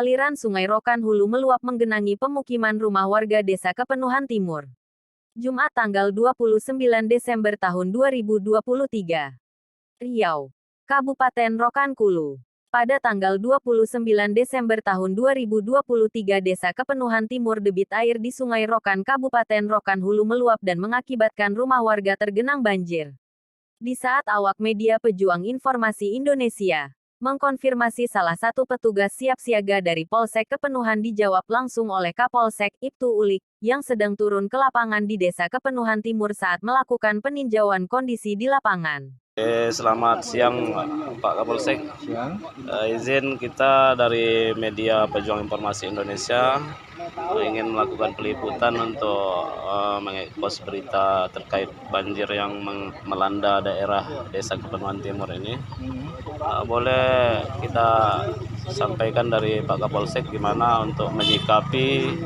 aliran Sungai Rokan Hulu meluap menggenangi pemukiman rumah warga Desa Kepenuhan Timur. Jumat tanggal 29 Desember tahun 2023. Riau, Kabupaten Rokan Hulu. Pada tanggal 29 Desember tahun 2023 Desa Kepenuhan Timur debit air di Sungai Rokan Kabupaten Rokan Hulu meluap dan mengakibatkan rumah warga tergenang banjir. Di saat awak media Pejuang Informasi Indonesia mengkonfirmasi salah satu petugas siap siaga dari Polsek Kepenuhan dijawab langsung oleh Kapolsek Ibtu Ulik, yang sedang turun ke lapangan di Desa Kepenuhan Timur saat melakukan peninjauan kondisi di lapangan. Selamat siang Pak Kapolsek. Izin kita dari media Pejuang Informasi Indonesia ingin melakukan peliputan untuk mengekspos berita terkait banjir yang melanda daerah Desa Kepenuhan Timur ini. Boleh kita sampaikan dari Pak Kapolsek gimana untuk menyikapi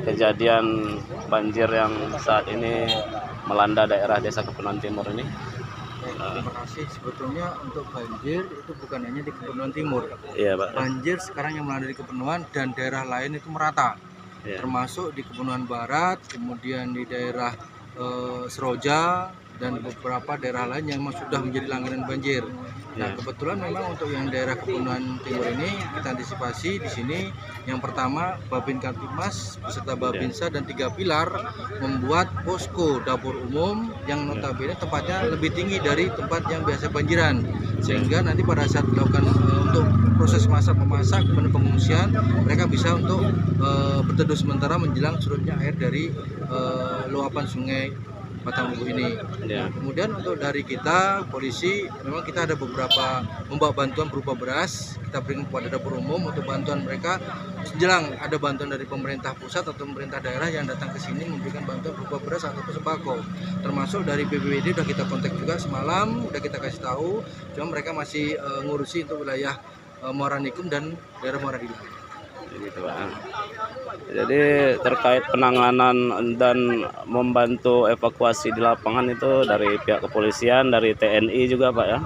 kejadian banjir yang saat ini melanda daerah Desa Kepenuhan Timur ini? Terima kasih. Sebetulnya untuk banjir itu bukan hanya di Kepenuhan Timur. Iya, Pak. Banjir sekarang yang melanda di Kepenuhan dan daerah lain itu merata. Iya. Termasuk di Kepenuhan Barat, kemudian di daerah Seroja dan beberapa daerah lain yang memang sudah menjadi langganan banjir. Nah, kebetulan memang untuk yang daerah Kepenuhan Timur ini kita antisipasi di sini. Yang pertama, Babin Kamtibmas beserta Babinsa dan 3 pilar membuat posko dapur umum yang notabene tempatnya lebih tinggi dari tempat yang biasa banjiran. Sehingga nanti pada saat dilakukan untuk proses memasak kemudian pengungsian, mereka bisa untuk berteduh sementara menjelang surutnya air dari luapan sungai Batangbubu ini. Ya. Kemudian untuk dari kita polisi memang kita ada beberapa membawa bantuan berupa beras, kita berikan kepada dapur umum untuk bantuan mereka menjelang ada bantuan dari pemerintah pusat atau pemerintah daerah yang datang ke sini memberikan bantuan berupa beras ataupun sembako. Termasuk dari BPBD sudah kita kontak juga semalam, sudah kita kasih tahu, cuma mereka masih ngurusi untuk wilayah Muara Nikum dan daerah Muara Dili. Gitu, Pak. Jadi terkait penanganan dan membantu evakuasi di lapangan itu dari pihak kepolisian, dari TNI juga, Pak, ya.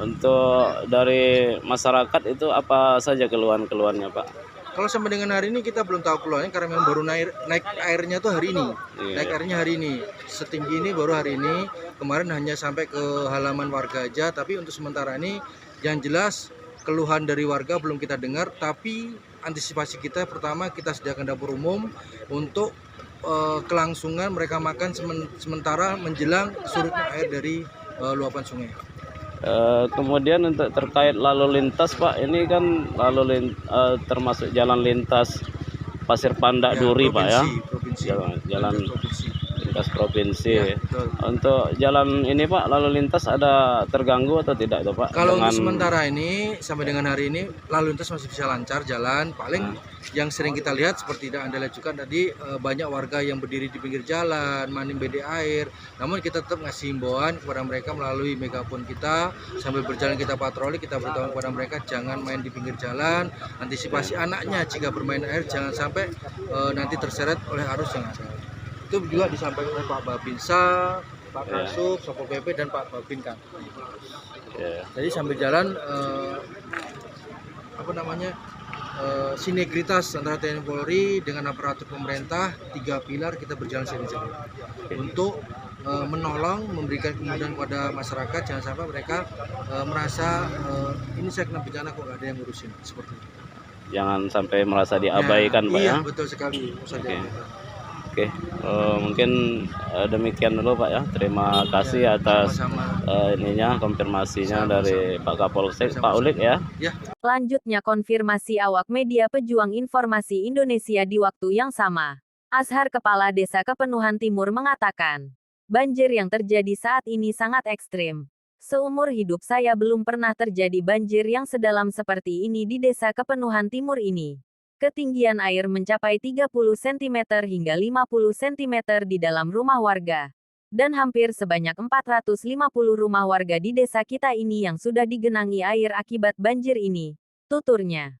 Untuk dari masyarakat itu apa saja keluhan-keluhannya, Pak? Kalau sampai dengan hari ini kita belum tahu keluarnya karena memang baru naik airnya tuh hari ini. Iya. Naik airnya hari ini. Setinggi ini baru hari ini. Kemarin hanya sampai ke halaman warga aja, tapi untuk sementara ini yang jelas keluhan dari warga belum kita dengar, tapi antisipasi kita pertama kita sediakan dapur umum untuk kelangsungan mereka makan sementara menjelang surutnya air dari luapan sungai. Kemudian untuk terkait lalu lintas, Pak, ini kan termasuk jalan lintas Pasir Pandak Duri, Pak, ya. Jalan lintas provinsi. Ya, untuk jalan ini, Pak, lalu lintas ada terganggu atau tidak, tuh, Pak? Kalau untuk sementara ini sampai dengan hari ini lalu lintas masih bisa lancar jalan. Paling yang sering kita lihat seperti Anda lihat juga tadi banyak warga yang berdiri di pinggir jalan, mandi bede air. Namun kita tetap ngasih himbauan kepada mereka melalui megafon kita, sambil berjalan kita patroli, kita beritahu kepada mereka jangan main di pinggir jalan. Antisipasi anaknya jika bermain air jangan sampai nanti terseret oleh arus yang ada. Itu juga disampaikan oleh Pak Babinsa, Pak Kasub, Satpol PP dan Pak Babin kan. Jadi sambil jalan sinergitas antara TNI Polri dengan aparatur pemerintah 3 pilar kita berjalan sering-sering untuk menolong, memberikan kemudahan kepada masyarakat, jangan sampai mereka merasa ini saya kena bencana kok nggak ada yang ngurusin seperti itu. Jangan sampai merasa diabaikan, Pak, iya, ya. Betul sekali. Oke, mungkin demikian dulu, Pak, ya. Terima kasih atas konfirmasinya dari Pak Kapolsek, Pak Ulik, ya. Lanjutnya konfirmasi awak media Pejuang Informasi Indonesia di waktu yang sama. Azhar, Kepala Desa Kepenuhan Timur, mengatakan, banjir yang terjadi saat ini sangat ekstrim. Seumur hidup saya belum pernah terjadi banjir yang sedalam seperti ini di Desa Kepenuhan Timur ini. Ketinggian air mencapai 30 cm hingga 50 cm di dalam rumah warga. Dan hampir sebanyak 450 rumah warga di desa kita ini yang sudah digenangi air akibat banjir ini, tuturnya.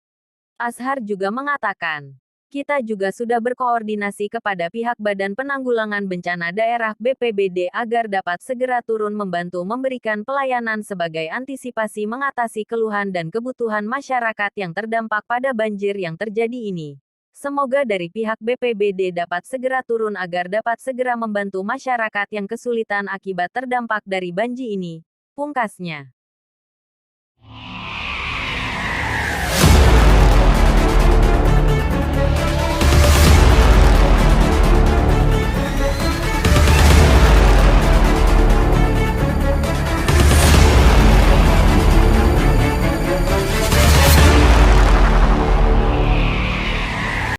Azhar juga mengatakan, Kita juga sudah berkoordinasi kepada pihak Badan Penanggulangan Bencana Daerah BPBD agar dapat segera turun membantu memberikan pelayanan sebagai antisipasi mengatasi keluhan dan kebutuhan masyarakat yang terdampak pada banjir yang terjadi ini. Semoga dari pihak BPBD dapat segera turun agar dapat segera membantu masyarakat yang kesulitan akibat terdampak dari banjir ini, pungkasnya.